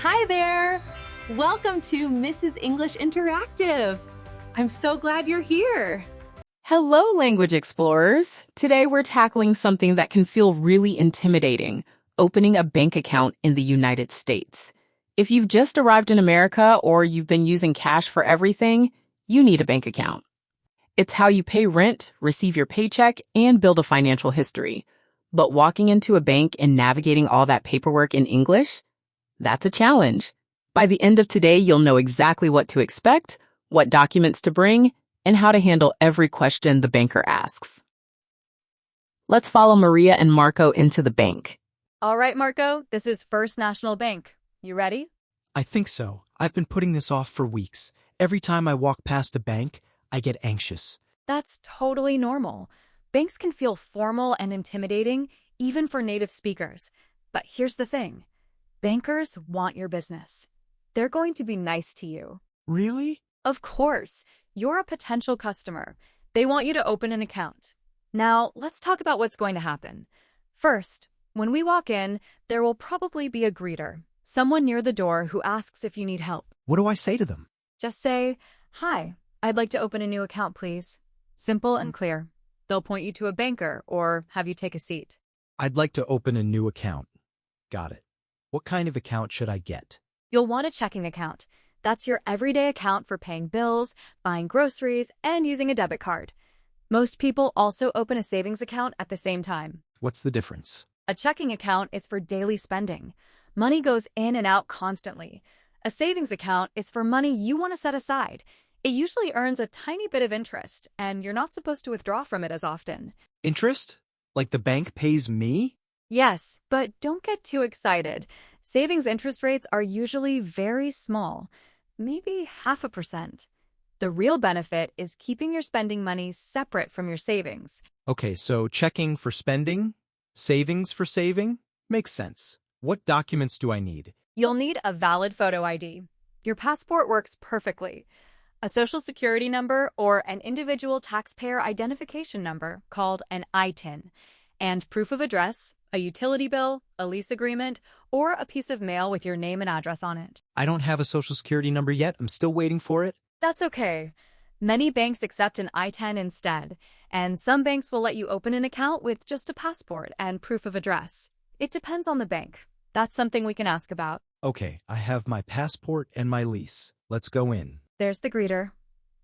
Hi there! Welcome to Mrs. English Interactive. I'm so glad you're here. Hello, language explorers. Today we're tackling something that can feel really intimidating, opening a bank account in the United States. If you've just arrived in America or you've been using cash for everything, you need a bank account. It's how you pay rent, receive your paycheck, and build a financial history. But walking into a bank and navigating all that paperwork in English? That's a challenge. By the end of today, you'll know exactly what to expect, what documents to bring, and how to handle every question the banker asks. Let's follow Maria and Marco into the bank. All right, Marco, this is First National Bank. You ready? I think so. I've been putting this off for weeks. Every time I walk past a bank, I get anxious. That's totally normal. Banks can feel formal and intimidating, even for native speakers. But here's the thing. Bankers want your business. They're going to be nice to you. Really? Of course. You're a potential customer. They want you to open an account. Now, let's talk about what's going to happen. First, when we walk in, there will probably be a greeter, someone near the door who asks if you need help. What do I say to them? Just say, "Hi, I'd like to open a new account, please." Simple and clear. They'll point you to a banker or have you take a seat. I'd like to open a new account. Got it. What kind of account should I get? You'll want a checking account. That's your everyday account for paying bills, buying groceries, and using a debit card. Most people also open a savings account at the same time. What's the difference? A checking account is for daily spending. Money goes in and out constantly. A savings account is for money you want to set aside. It usually earns a tiny bit of interest, and you're not supposed to withdraw from it as often. Interest? Like the bank pays me? Yes, but don't get too excited. Savings interest rates are usually very small, maybe 0.5%. The real benefit is keeping your spending money separate from your savings. Okay, so checking for spending, savings for saving? Makes sense. What documents do I need? You'll need a valid photo ID. Your passport works perfectly. A social security number or an individual taxpayer identification number called an ITIN, and proof of address, a utility bill, a lease agreement, or a piece of mail with your name and address on it. I don't have a social security number yet. I'm still waiting for it. That's okay. Many banks accept an I-10 instead, and some banks will let you open an account with just a passport and proof of address. It depends on the bank. That's something we can ask about. Okay, I have my passport and my lease. Let's go in. There's the greeter.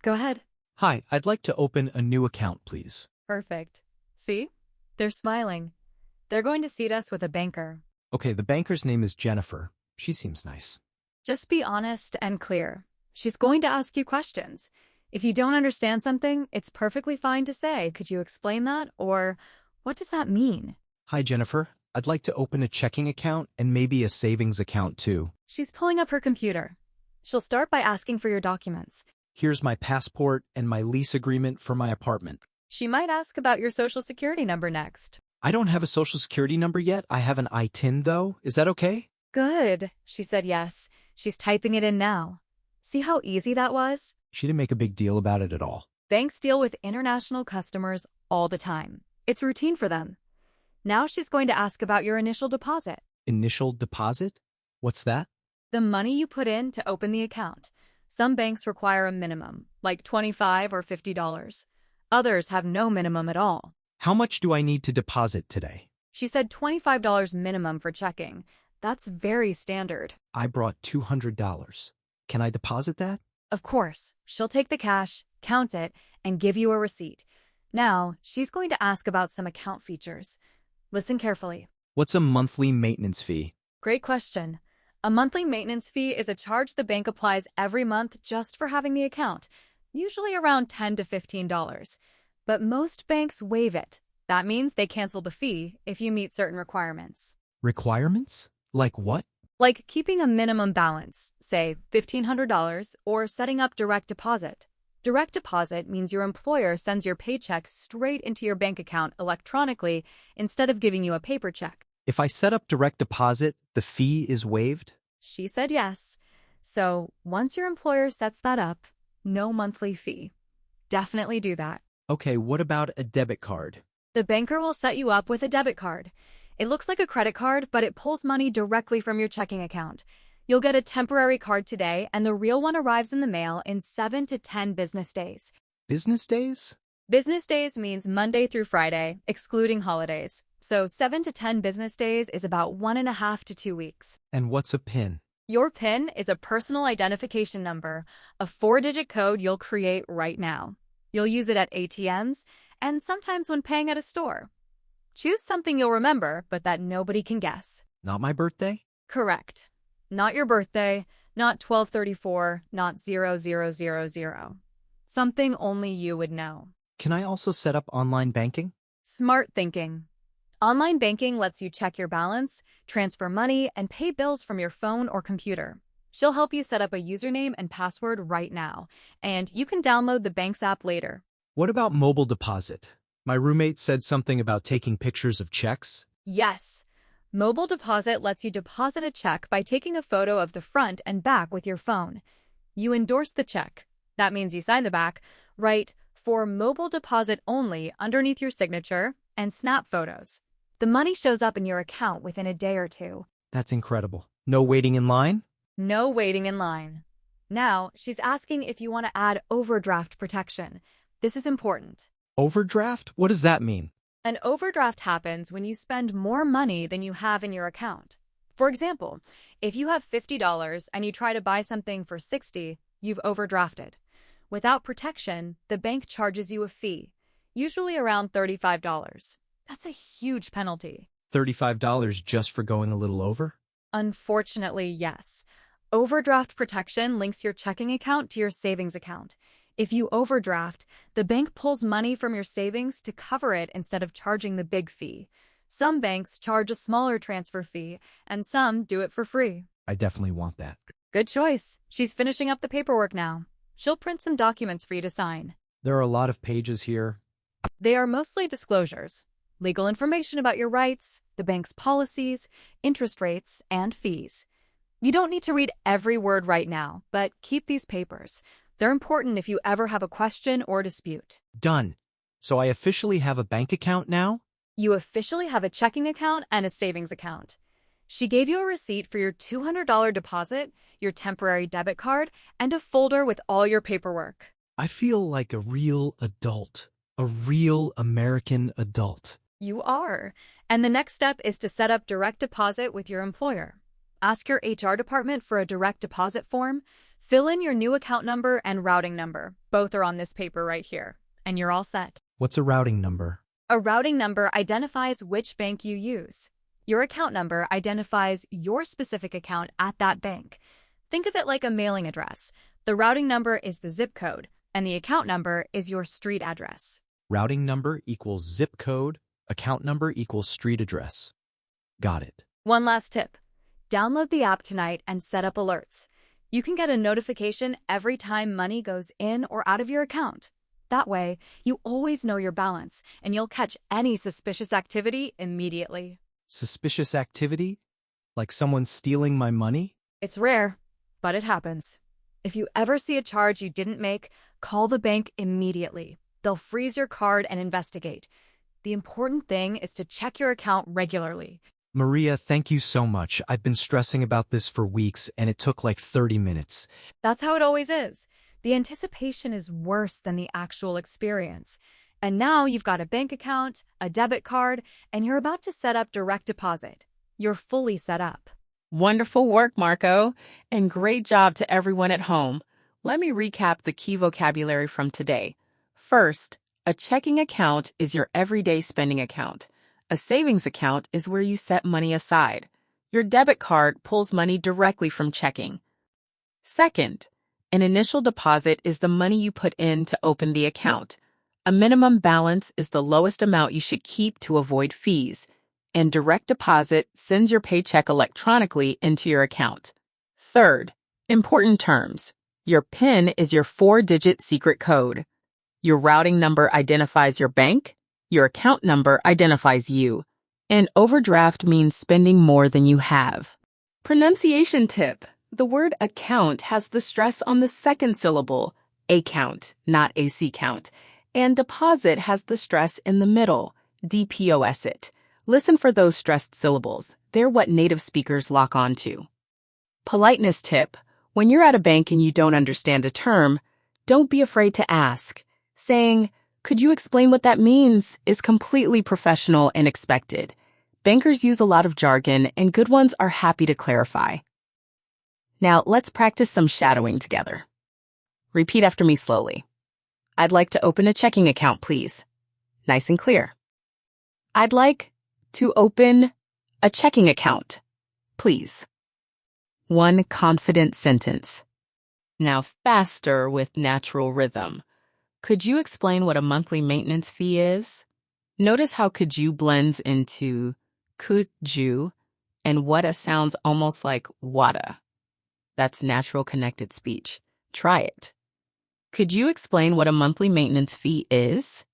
Go ahead. Hi, I'd like to open a new account, please. Perfect. See? They're smiling. They're going to seat us with a banker. Okay, the banker's name is Jennifer. She seems nice. Just be honest and clear. She's going to ask you questions. If you don't understand something, it's perfectly fine to say, "Could you explain that?" Or, "What does that mean?" Hi, Jennifer. I'd like to open a checking account and maybe a savings account too. She's pulling up her computer. She'll start by asking for your documents. Here's my passport and my lease agreement for my apartment. She might ask about your social security number next. I don't have a social security number yet. I have an ITIN though. Is that okay? Good. She said yes. She's typing it in now. See how easy that was? She didn't make a big deal about it at all. Banks deal with international customers all the time. It's routine for them. Now she's going to ask about your initial deposit. Initial deposit? What's that? The money you put in to open the account. Some banks require a minimum, like $25 or $50. Others have no minimum at all. How much do I need to deposit today? She said $25 minimum for checking. That's very standard. I brought $200. Can I deposit that? Of course. She'll take the cash, count it, and give you a receipt. Now, she's going to ask about some account features. Listen carefully. What's a monthly maintenance fee? Great question. A monthly maintenance fee is a charge the bank applies every month just for having the account, usually around $10 to $15. But most banks waive it. That means they cancel the fee if you meet certain requirements. Requirements? Like what? Like keeping a minimum balance, say $1,500, or setting up direct deposit. Direct deposit means your employer sends your paycheck straight into your bank account electronically instead of giving you a paper check. If I set up direct deposit, the fee is waived? She said yes. So once your employer sets that up, no monthly fee. Definitely do that. Okay, what about a debit card? The banker will set you up with a debit card. It looks like a credit card, but it pulls money directly from your checking account. You'll get a temporary card today, and the real one arrives in the mail in 7 to 10 business days. Business days? Business days means Monday through Friday, excluding holidays. So 7 to 10 business days is about 1.5 to 2 weeks. And what's a PIN? Your PIN is a personal identification number, a 4-digit code you'll create right now. You'll use it at ATMs and sometimes when paying at a store. Choose something you'll remember, but that nobody can guess. Not my birthday? Correct. Not your birthday, not 1234, not 0000. Something only you would know. Can I also set up online banking? Smart thinking. Online banking lets you check your balance, transfer money, and pay bills from your phone or computer. She'll help you set up a username and password right now, and you can download the bank's app later. What about mobile deposit? My roommate said something about taking pictures of checks. Yes. Mobile deposit lets you deposit a check by taking a photo of the front and back with your phone. You endorse the check. That means you sign the back, write "for mobile deposit only" underneath your signature, and snap photos. The money shows up in your account within a day or two. That's incredible. No waiting in line? No waiting in line. Now, she's asking if you want to add overdraft protection. This is important. Overdraft? What does that mean? An overdraft happens when you spend more money than you have in your account. For example, if you have $50 and you try to buy something for $60, you've overdrafted. Without protection, the bank charges you a fee, usually around $35. That's a huge penalty. $35 just for going a little over? Unfortunately, yes. Overdraft protection links your checking account to your savings account. If you overdraft, the bank pulls money from your savings to cover it instead of charging the big fee. Some banks charge a smaller transfer fee, and some do it for free. I definitely want that. Good choice. She's finishing up the paperwork now. She'll print some documents for you to sign. There are a lot of pages here. They are mostly disclosures. Legal information about your rights, the bank's policies, interest rates, and fees. You don't need to read every word right now, but keep these papers. They're important if you ever have a question or dispute. Done. So I officially have a bank account now? You officially have a checking account and a savings account. She gave you a receipt for your $200 deposit, your temporary debit card, and a folder with all your paperwork. I feel like a real adult. A real American adult. You are. And the next step is to set up direct deposit with your employer. Ask your HR department for a direct deposit form. Fill in your new account number and routing number. Both are on this paper right here. And you're all set. What's a routing number? A routing number identifies which bank you use. Your account number identifies your specific account at that bank. Think of it like a mailing address. The routing number is the zip code, and the account number is your street address. Routing number equals zip code, account number equals street address. Got it. One last tip. Download the app tonight and set up alerts. You can get a notification every time money goes in or out of your account. That way, you always know your balance, and you'll catch any suspicious activity immediately. Suspicious activity? Like someone stealing my money? It's rare, but it happens. If you ever see a charge you didn't make, call the bank immediately. They'll freeze your card and investigate. The important thing is to check your account regularly. Maria, thank you so much. I've been stressing about this for weeks, and it took like 30 minutes. That's how it always is. The anticipation is worse than the actual experience. And now you've got a bank account, a debit card, and you're about to set up direct deposit. You're fully set up. Wonderful work, Marco, and great job to everyone at home. Let me recap the key vocabulary from today. First, a checking account is your everyday spending account. A savings account is where you set money aside. Your debit card pulls money directly from checking. Second, an initial deposit is the money you put in to open the account. A minimum balance is the lowest amount you should keep to avoid fees. And direct deposit sends your paycheck electronically into your account. Third, important terms. Your PIN is your 4-digit secret code. Your routing number identifies your bank. Your account number identifies you. And overdraft means spending more than you have. Pronunciation tip. The word account has the stress on the second syllable, account, not AC count. And deposit has the stress in the middle, DPOS it. Listen for those stressed syllables. They're what native speakers lock onto. Politeness tip: when you're at a bank and you don't understand a term, don't be afraid to ask. Saying, "Could you explain what that means?" is completely professional and expected. Bankers use a lot of jargon, and good ones are happy to clarify. Now, let's practice some shadowing together. Repeat after me slowly. I'd like to open a checking account, please. Nice and clear. I'd like to open a checking account, please. One confident sentence. Now faster with natural rhythm. Could you explain what a monthly maintenance fee is? Notice how could you blends into could you and whata sounds almost like wada. That's natural connected speech. Try it. Could you explain what a monthly maintenance fee is?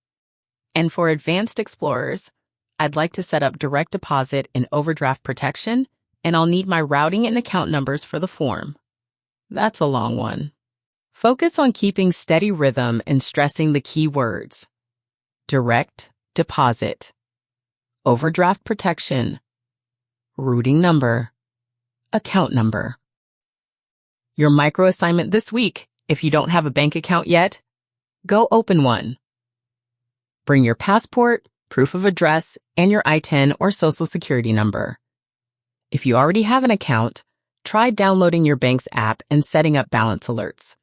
And for advanced explorers, I'd like to set up direct deposit and overdraft protection, and I'll need my routing and account numbers for the form. That's a long one. Focus on keeping steady rhythm and stressing the key words. Direct deposit, overdraft protection, routing number, account number. Your micro assignment this week: if you don't have a bank account yet, go open one. Bring your passport, proof of address, and your I-10 or social security number. If you already have an account, try downloading your bank's app and setting up balance alerts.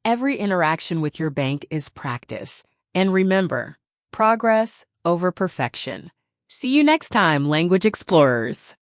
Every interaction with your bank is practice. And remember, progress over perfection. See you next time, Language Explorers.